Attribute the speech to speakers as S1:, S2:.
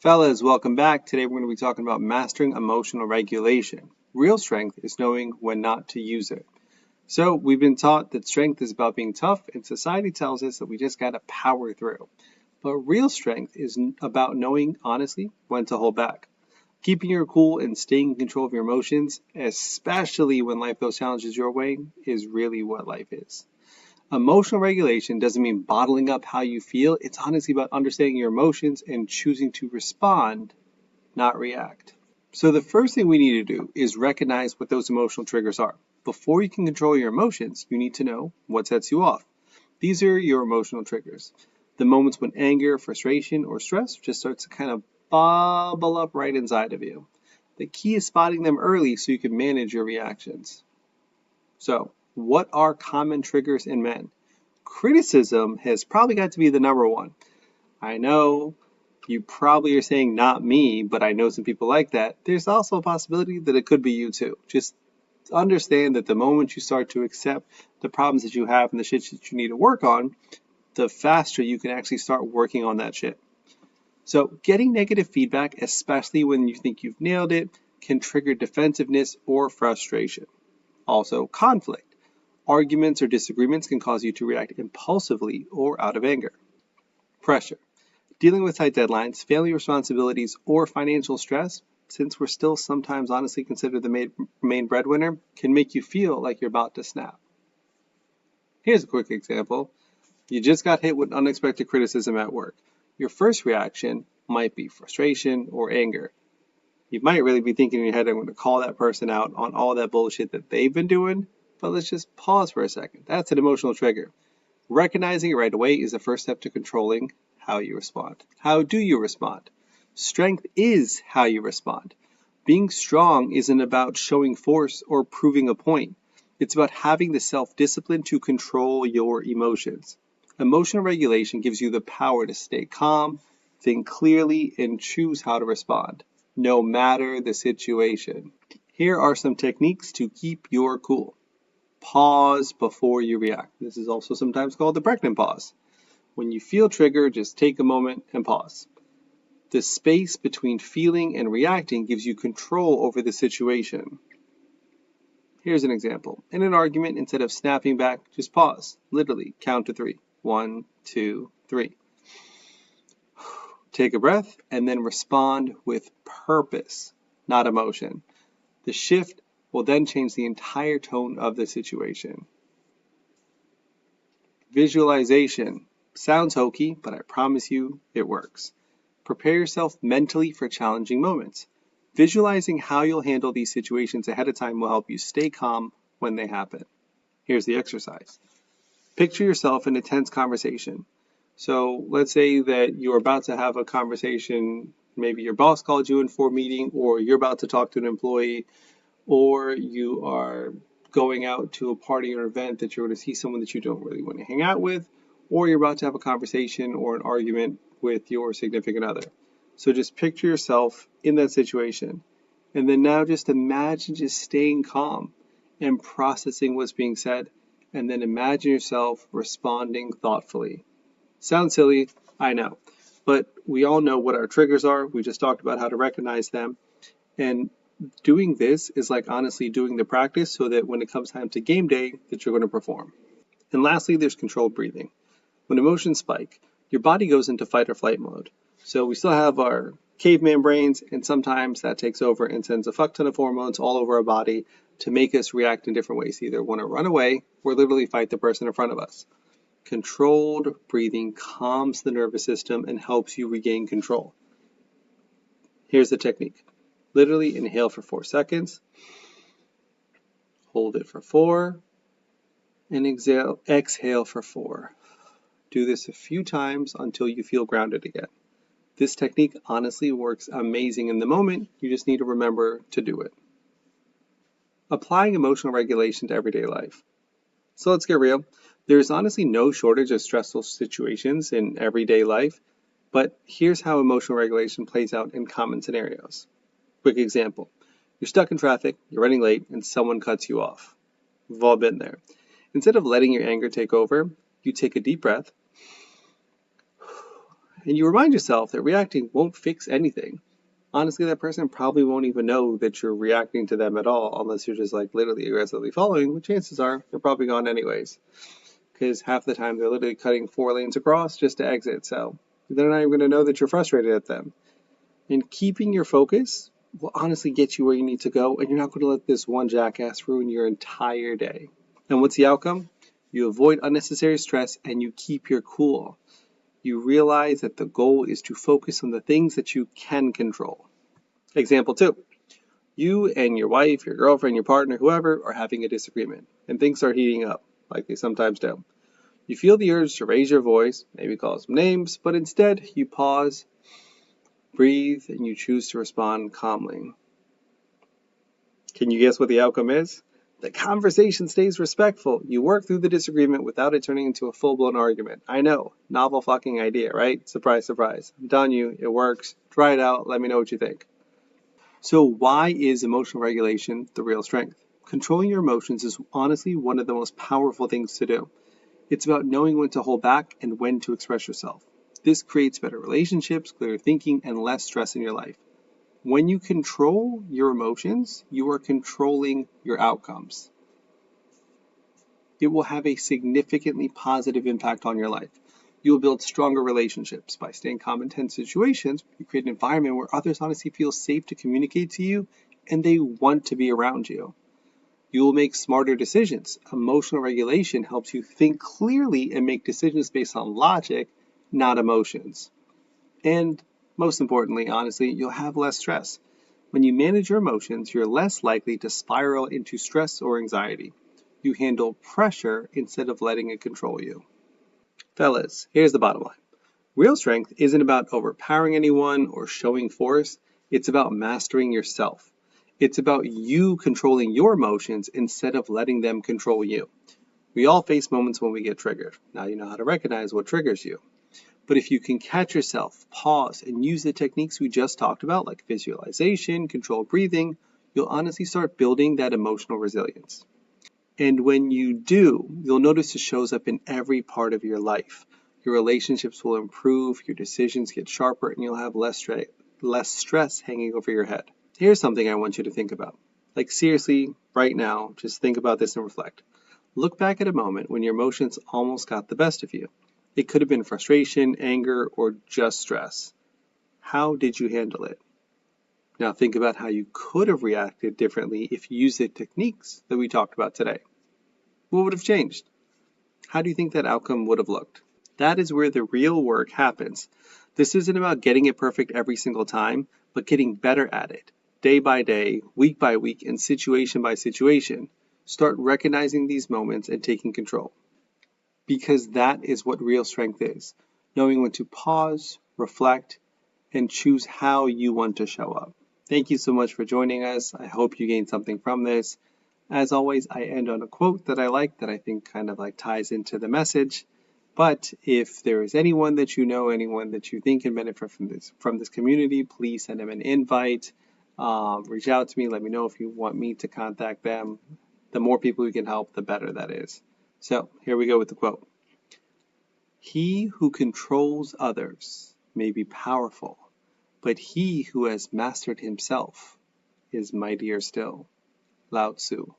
S1: Fellas, welcome back. Today we're going to be talking about mastering emotional regulation. Real strength is knowing when not to use it. So we've been taught that strength is about being tough, and society tells us that we just got to power through. But real strength is about knowing, honestly, when to hold back. Keeping your cool and staying in control of your emotions, especially when life throws challenges your way, is really what life is. Emotional regulation doesn't mean bottling up how you feel. It's honestly about understanding your emotions and choosing to respond, not react. So the first thing we need to do is recognize what those emotional triggers are. Before you can control your emotions, you need to know what sets you off. These are your emotional triggers. The moments when anger, frustration, or stress just starts to kind of bubble up right inside of you. The key is spotting them early so you can manage your reactions. So, what are common triggers in men? Criticism has probably got to be the number one. I know you probably are saying not me, but I know some people like that. There's also a possibility that it could be you too. Just understand that the moment you start to accept the problems that you have and the shit that you need to work on, the faster you can actually start working on that shit. So getting negative feedback, especially when you think you've nailed it, can trigger defensiveness or frustration. Also, conflict. Arguments or disagreements can cause you to react impulsively or out of anger. Pressure. Dealing with tight deadlines, family responsibilities, or financial stress, since we're still sometimes honestly considered the main breadwinner, can make you feel like you're about to snap. Here's a quick example. You just got hit with unexpected criticism at work. Your first reaction might be frustration or anger. You might really be thinking in your head, I'm going to call that person out on all that bullshit that they've been doing, but let's just pause for a second. That's an emotional trigger. Recognizing it right away is the first step to controlling how you respond. How do you respond? Strength is how you respond. Being strong isn't about showing force or proving a point. It's about having the self-discipline to control your emotions. Emotional regulation gives you the power to stay calm, think clearly, and choose how to respond, no matter the situation. Here are some techniques to keep your cool. Pause before you react. This is also sometimes called the pregnant pause. When you feel triggered, just take a moment and pause. The space between feeling and reacting gives you control over the situation. Here's an example. In an argument, instead of snapping back, just pause. Literally, count to 3. 1, 2, 3. Take a breath and then respond with purpose, not emotion. The shift will then change the entire tone of the situation. Visualization. Sounds hokey, but I promise you it works. Prepare yourself mentally for challenging moments. Visualizing how you'll handle these situations ahead of time will help you stay calm when they happen. Here's the exercise. Picture yourself in a tense conversation. So let's say that you're about to have a conversation, maybe your boss called you in for a meeting, or you're about to talk to an employee, or you are going out to a party or event that you're going to see someone that you don't really want to hang out with, or you're about to have a conversation or an argument with your significant other. So just picture yourself in that situation. And then now just imagine just staying calm and processing what's being said. And then imagine yourself responding thoughtfully. Sounds silly, I know. But we all know what our triggers are. We just talked about how to recognize them. And doing this is like honestly doing the practice so that when it comes time to game day, that you're going to perform. And lastly, there's controlled breathing. When emotions spike, your body goes into fight or flight mode. So we still have our caveman brains, and sometimes that takes over and sends a fuck ton of hormones all over our body to make us react in different ways, either want to run away or literally fight the person in front of us. Controlled breathing calms the nervous system and helps you regain control. Here's the technique. Literally inhale for 4 seconds, hold it for 4, and exhale for 4. Do this a few times until you feel grounded again. This technique honestly works amazing in the moment. You just need to remember to do it. Applying emotional regulation to everyday life. So let's get real. There's honestly no shortage of stressful situations in everyday life, but here's how emotional regulation plays out in common scenarios. Quick example. You're stuck in traffic, you're running late, and someone cuts you off. We've all been there. Instead of letting your anger take over, you take a deep breath And you remind yourself that reacting won't fix anything. Honestly, that person probably won't even know that you're reacting to them at all unless you're just like literally aggressively following, which chances are they're probably gone anyways. Because half the time they're literally cutting 4 lanes across just to exit, so they're not even going to know that you're frustrated at them. And keeping your focus will honestly get you where you need to go, and you're not going to let this one jackass ruin your entire day. And what's the outcome? You avoid unnecessary stress and you keep your cool. You realize that the goal is to focus on the things that you can control. Example 2. You and your wife, your girlfriend, your partner, whoever, are having a disagreement, and things start heating up, like they sometimes do. You feel the urge to raise your voice, maybe call some names, but instead you pause, breathe, and you choose to respond calmly. Can you guess what the outcome is? The conversation stays respectful. You work through the disagreement without it turning into a full-blown argument. I know, novel fucking idea, right? Surprise, surprise. I'm telling you, it works. Try it out. Let me know what you think. So why is emotional regulation the real strength? Controlling your emotions is honestly one of the most powerful things to do. It's about knowing when to hold back and when to express yourself. This creates better relationships, clearer thinking, and less stress in your life. When you control your emotions, you are controlling your outcomes. It will have a significantly positive impact on your life. You will build stronger relationships. By staying calm in tense situations, you create an environment where others honestly feel safe to communicate to you and they want to be around you. You will make smarter decisions. Emotional regulation helps you think clearly and make decisions based on logic, not emotions. And most importantly, honestly, you'll have less stress. When you manage your emotions, you're less likely to spiral into stress or anxiety. You handle pressure instead of letting it control you. Fellas, here's the bottom line. Real strength isn't about overpowering anyone or showing force. It's about mastering yourself. It's about you controlling your emotions instead of letting them control you. We all face moments when we get triggered. Now you know how to recognize what triggers you. But if you can catch yourself, pause, and use the techniques we just talked about, like visualization, controlled breathing, you'll honestly start building that emotional resilience. And when you do, you'll notice it shows up in every part of your life. Your relationships will improve, your decisions get sharper, and you'll have less stress hanging over your head. Here's something I want you to think about. Like seriously, right now, just think about this and reflect. Look back at a moment when your emotions almost got the best of you. It could have been frustration, anger, or just stress. How did you handle it? Now think about how you could have reacted differently if you used the techniques that we talked about today. What would have changed? How do you think that outcome would have looked? That is where the real work happens. This isn't about getting it perfect every single time, but getting better at it, day by day, week by week, and situation by situation. Start recognizing these moments and taking control. Because that is what real strength is, knowing when to pause, reflect, and choose how you want to show up. Thank you so much for joining us. I hope you gained something from this. As always, I end on a quote that I like that I think kind of like ties into the message. But if there is anyone that you know, anyone that you think can benefit from this community, please send them an invite. Reach out to me. Let me know if you want me to contact them. The more people we can help, the better that is. So here we go with the quote. He who controls others may be powerful, but he who has mastered himself is mightier still. Lao Tzu.